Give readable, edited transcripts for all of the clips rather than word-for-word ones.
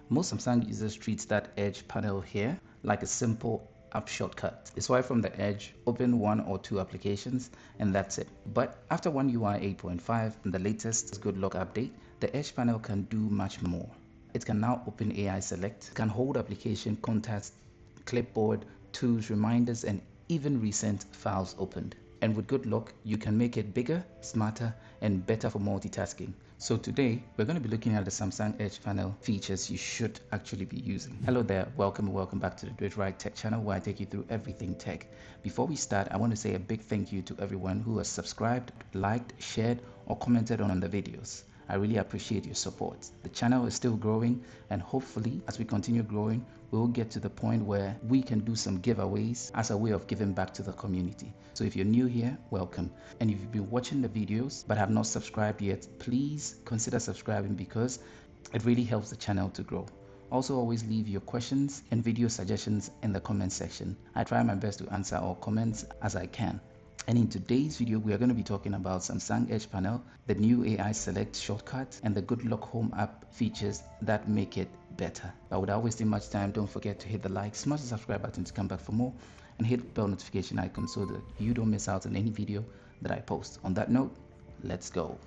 Most Samsung users treat that edge panel here like a simple app shortcut. They swipe from the edge, open one or two applications, and that's it. But after One UI 8.5 and the latest GoodLock update, the edge panel can do much more. It can now open AI Select, can hold application contacts, clipboard, tools, reminders, and even recent files opened. And with GoodLock, you can make it bigger, smarter, and better for multitasking. So today, we're going to be looking at the Samsung Edge Panel features you should actually be using. Hello there, welcome back to the Do It Right Tech channel, where I take you through everything tech. Before we start, I want to say a big thank you to everyone who has subscribed, liked, shared, or commented on the videos. I really appreciate your support. The channel is still growing, and hopefully as we continue growing, we will get to the point where we can do some giveaways as a way of giving back to the community. So if you're new here, welcome. And if you've been watching the videos but have not subscribed yet, please consider subscribing because it really helps the channel to grow. Also, always leave your questions and video suggestions in the comment section. I try my best to answer all comments as I can. And in today's video, we are going to be talking about Samsung Edge Panel, the new AI Select shortcut, and the GoodLock Home app features that make it better. But without wasting much time, don't forget to hit the like, smash the subscribe button to come back for more, and hit the bell notification icon so that you don't miss out on any video that I post. On that note, let's go.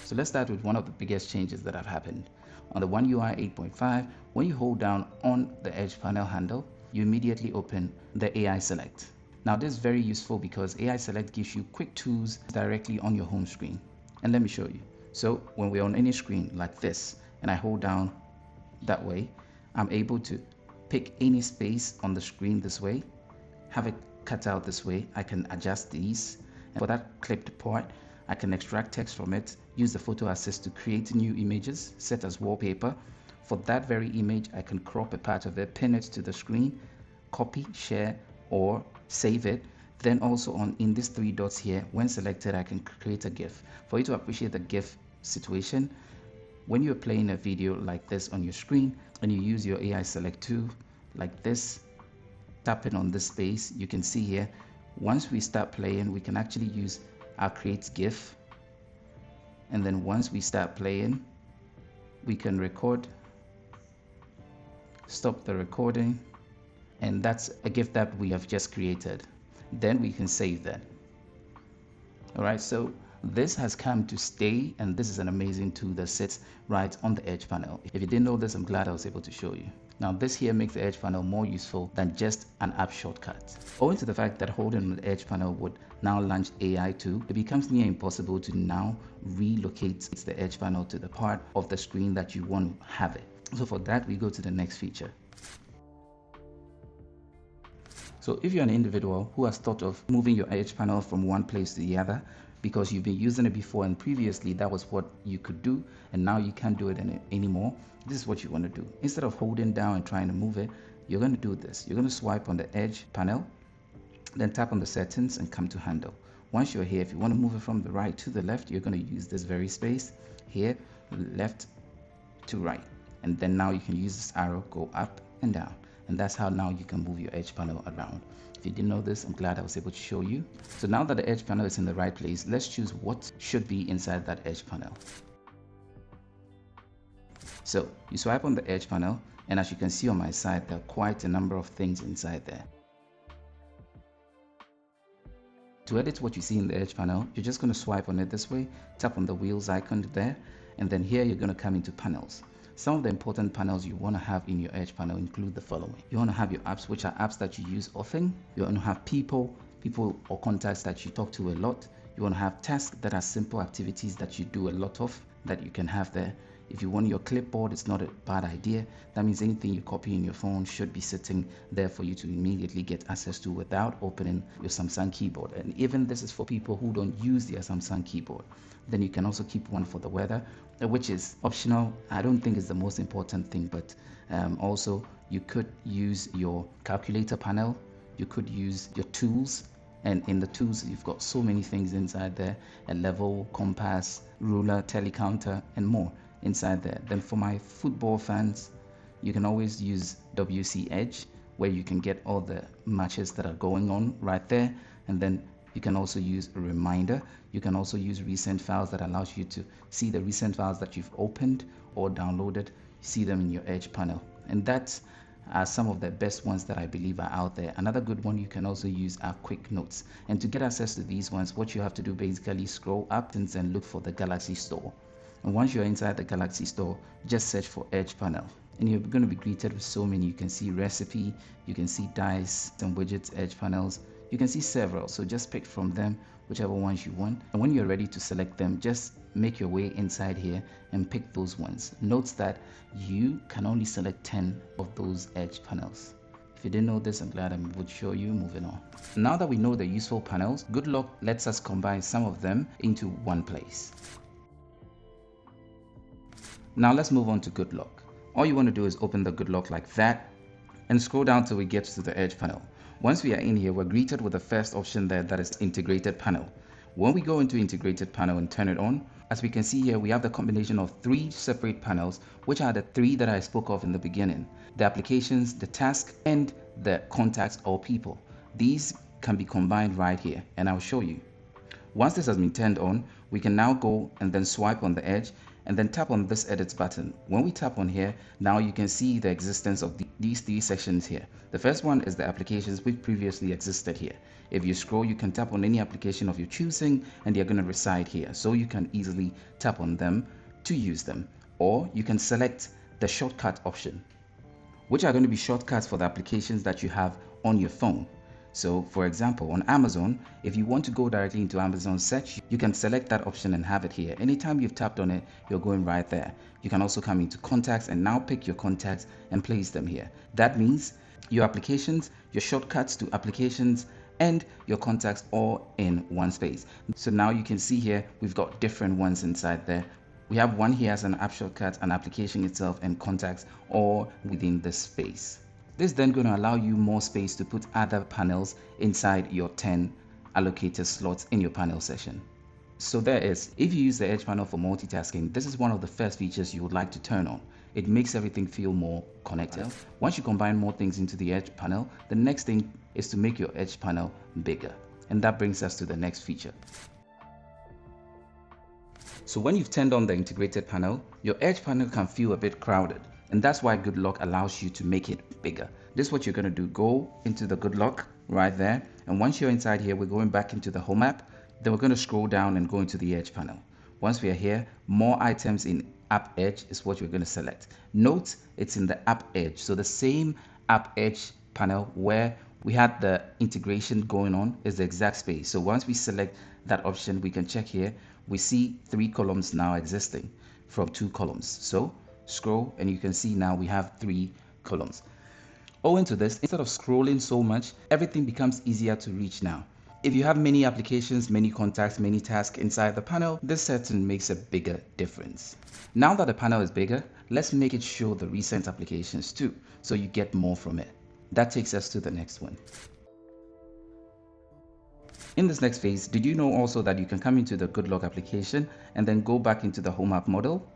So let's start with one of the biggest changes that have happened. On the One UI 8.5, when you hold down on the Edge panel handle, you immediately open the AI Select. Now this is very useful because AI Select gives you quick tools directly on your home screen. And let me show you. So when we're on any screen like this, and I hold down that way, I'm able to pick any space on the screen this way, have it cut out this way. I can adjust these. And for that clipped part, I can extract text from it, use the photo assist to create new images, set as wallpaper. For that very image, I can crop a part of it, pin it to the screen, copy, share, or save it. Then also in these three dots here, when selected, I can create a GIF. For you to appreciate the GIF situation, when you're playing a video like this on your screen and you use your AI Select tool like this, tapping on this space, you can see here, once we start playing, we can actually use our create GIF, and then once we start playing, we can record, stop the recording, and that's a GIF that we have just created. Then we can save that. All right, so this has come to stay, and this is an amazing tool that sits right on the Edge panel. If you didn't know this, I'm glad I was able to show you. Now this here makes the Edge panel more useful than just an app shortcut. Owing to the fact that holding the Edge panel would now launch AI tool, it becomes near impossible to now relocate the Edge panel to the part of the screen that you want to have it. So for that, we go to the next feature. So if you're an individual who has thought of moving your Edge panel from one place to the other, because you've been using it before and previously that was what you could do, and now you can't do it anymore, this is what you want to do. Instead of holding down and trying to move it, you're going to do this. You're going to swipe on the Edge panel, then tap on the settings and come to handle. Once you're here, if you want to move it from the right to the left, you're going to use this very space here, left to right, and then now you can use this arrow, go up and down, and that's how now you can move your Edge panel around. If you didn't know this, I'm glad I was able to show you. So now that the Edge panel is in the right place, let's choose what should be inside that Edge panel. So you swipe on the Edge panel, and as you can see on my side, there are quite a number of things inside there. To edit what you see in the Edge panel, you're just going to swipe on it this way, tap on the wheels icon there, and then here you're going to come into panels. Some of the important panels you want to have in your Edge panel include the following. You want to have your apps, which are apps that you use often. You want to have people or contacts that you talk to a lot. You want to have tasks that are simple activities that you do a lot of that you can have there. If you want your clipboard, it's not a bad idea. That means anything you copy in your phone should be sitting there for you to immediately get access to without opening your Samsung keyboard. And even this is for people who don't use their Samsung keyboard. Then you can also keep one for the weather, which is optional. I don't think it's the most important thing, but also you could use your calculator panel. You could use your tools. And in the tools, you've got so many things inside there: a level, compass, ruler, telecounter, and more inside there. Then for my football fans, you can always use WC Edge, where you can get all the matches that are going on right there. And then You can also use a reminder. You can also use recent files that allows you to see the recent files that you've opened or downloaded. You see them in your Edge panel. And that's some of the best ones that I believe are out there. Another good one you can also use are quick notes. And to get access to these ones, what you have to do basically scroll up and look for the Galaxy Store. And once you're inside the Galaxy Store, just search for Edge panel. And you're going to be greeted with so many. You can see recipe, you can see dice and widgets, edge panels. You can see several. So just pick from them whichever ones you want. And when you're ready to select them, just make your way inside here and pick those ones. Note that you can only select 10 of those edge panels. If you didn't know this, I'm glad I would show you. Moving on. Now that we know the useful panels, GoodLock lets us combine some of them into one place. Now let's move on to GoodLock. All you want to do is open the GoodLock like that and scroll down till we get to the Edge panel. Once we are in here, we're greeted with the first option there, that is integrated panel. When we go into integrated panel and turn it on, as we can see here, we have the combination of 3 separate panels, which are the 3 that I spoke of in the beginning: the applications, the task, and the contacts or people. These can be combined right here, and I'll show you. Once this has been turned on, we can now go and then swipe on the edge and then tap on this edit button. When we tap on here, now you can see the existence of these 3 sections here. The first one is the applications which previously existed here. If you scroll, you can tap on any application of your choosing and they're going to reside here. So you can easily tap on them to use them. Or you can select the shortcut option, which are going to be shortcuts for the applications that you have on your phone. So for example, on Amazon, if you want to go directly into Amazon search, you can select that option and have it here. Anytime you've tapped on it, you're going right there. You can also come into contacts and now pick your contacts and place them here. That means your applications, your shortcuts to applications, and your contacts all in one space. So now you can see here, we've got different ones inside there. We have one here as an app shortcut, an application itself, and contacts all within this space. This is then going to allow you more space to put other panels inside your 10 allocated slots in your panel session. So there is, if you use the Edge panel for multitasking, this is one of the first features you would like to turn on. It makes everything feel more connected. Once you combine more things into the Edge panel, the next thing is to make your Edge panel bigger. And that brings us to the next feature. So when you've turned on the integrated panel, your Edge panel can feel a bit crowded. And that's why GoodLock allows you to make it bigger. This is what you're going to do. Go into the GoodLock right there. And once you're inside here, we're going back into the home app. Then we're going to scroll down and go into the Edge panel. Once we are here, more items in App Edge is what we're going to select. Note it's in the App Edge. So the same App Edge panel where we had the integration going on is the exact space. So once we select that option, we can check here. We see 3 columns now existing from 2 columns. So scroll and you can see now we have 3 columns. Owing to this, instead of scrolling so much, everything becomes easier to reach now. If you have many applications, many contacts, many tasks inside the panel, this certainly makes a bigger difference. Now that the panel is bigger, let's make it show the recent applications too, so you get more from it. That takes us to the next one. In this next phase, did you know also that you can come into the GoodLock application and then go back into the home app model?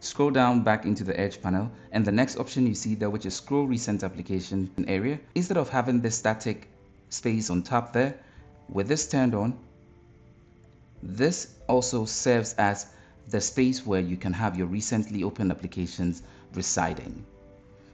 Scroll down back into the Edge panel, and the next option you see there, which is scroll recent application area, instead of having this static space on top there, with this turned on, this also serves as the space where you can have your recently opened applications residing.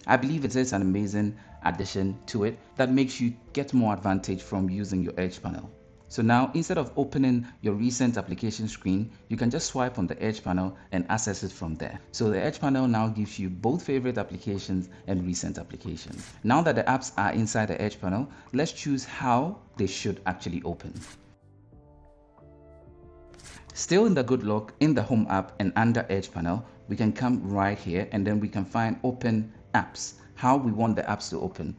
I believe it is an amazing addition to it that makes you get more advantage from using your Edge panel. So now, instead of opening your recent application screen, you can just swipe on the Edge panel and access it from there. So the Edge panel now gives you both favorite applications and recent applications. Now that the apps are inside the Edge panel, let's choose how they should actually open. Still in the GoodLock, in the home app and under Edge panel, we can come right here and then we can find open apps, how we want the apps to open.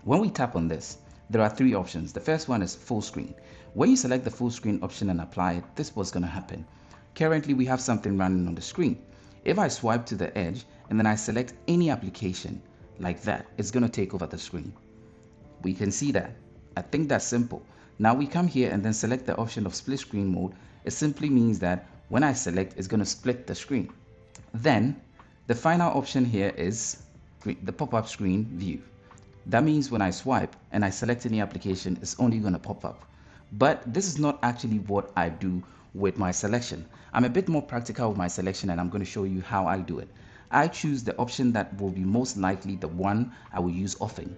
When we tap on this, there are 3 options. The first one is full screen. When you select the full screen option and apply it, this is what's going to happen. Currently, we have something running on the screen. If I swipe to the edge and then I select any application like that, it's going to take over the screen. We can see that. I think that's simple. Now we come here and then select the option of split screen mode. It simply means that when I select, it's going to split the screen. Then the final option here is the pop-up screen view. That means when I swipe and I select any application, it's only going to pop up. But this is not actually what I do with my selection. I'm a bit more practical with my selection, and I'm going to show you how I do it. I choose the option that will be most likely the one I will use often,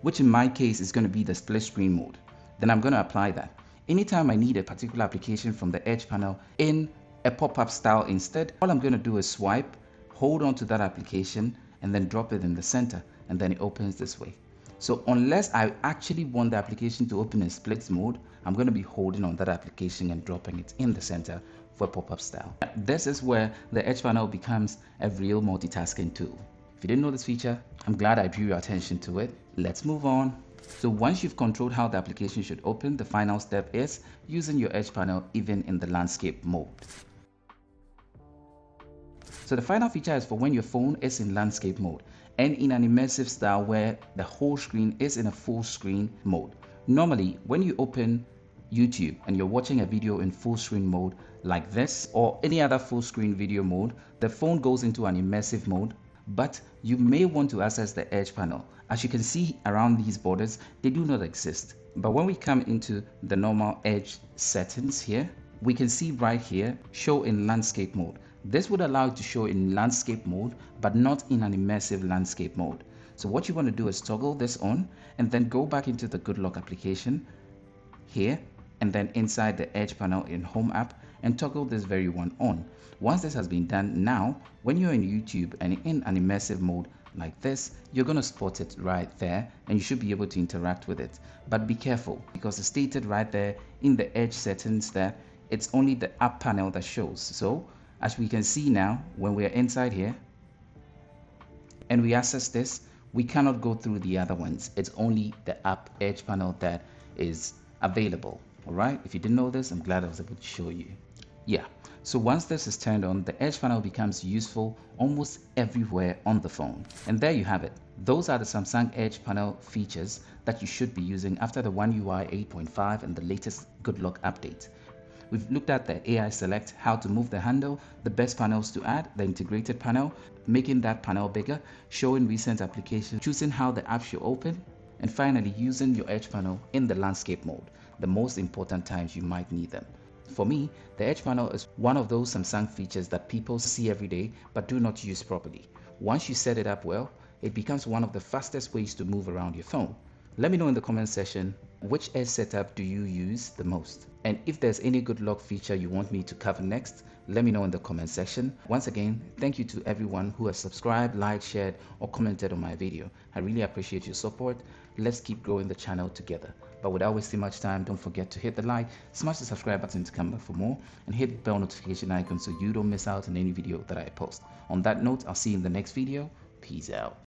which in my case is going to be the split screen mode. Then I'm going to apply that. Anytime I need a particular application from the Edge panel in a pop-up style instead, all I'm going to do is swipe, hold on to that application, and then drop it in the center, and then it opens this way. So unless I actually want the application to open in split mode, I'm going to be holding on that application and dropping it in the center for pop-up style. This is where the Edge panel becomes a real multitasking tool. If you didn't know this feature, I'm glad I drew your attention to it. Let's move on. So once you've controlled how the application should open, the final step is using your Edge panel even in the landscape mode. So the final feature is for when your phone is in landscape mode and in an immersive style where the whole screen is in a full screen mode. Normally, when you open YouTube and you're watching a video in full screen mode like this or any other full screen video mode, the phone goes into an immersive mode, but you may want to access the Edge panel. As you can see around these borders, they do not exist. But when we come into the normal Edge settings here, we can see right here, show in landscape mode. This would allow you to show in landscape mode, but not in an immersive landscape mode. So what you want to do is toggle this on and then go back into the GoodLock application here, and then inside the Edge panel in Home app and toggle this very one on. Once this has been done, now when you're in YouTube and in an immersive mode like this, you're going to spot it right there and you should be able to interact with it. But be careful, because it's stated right there in the Edge settings that it's only the app panel that shows. So as we can see now, when we are inside here and we access this, we cannot go through the other ones. It's only the app Edge panel that is available. All right, if you didn't know this, I'm glad I was able to show you. Yeah, so once this is turned on, the Edge panel becomes useful almost everywhere on the phone. And there you have it. Those are the Samsung Edge panel features that you should be using after the One UI 8.5 and the latest GoodLock update. We've looked at the AI select, how to move the handle, the best panels to add, the integrated panel, making that panel bigger, showing recent applications, choosing how the app should open, and finally using your Edge panel in the landscape mode, the most important times you might need them. For me, the Edge panel is one of those Samsung features that people see every day but do not use properly. Once you set it up well, it becomes one of the fastest ways to move around your phone. Let me know in the comment section, which Edge setup do you use the most? And if there's any GoodLock feature you want me to cover next, let me know in the comment section. Once again, thank you to everyone who has subscribed, liked, shared, or commented on my video. I really appreciate your support. Let's keep growing the channel together. But without wasting much time, don't forget to hit the like, smash the subscribe button to come back for more, and hit the bell notification icon so you don't miss out on any video that I post. On that note, I'll see you in the next video. Peace out.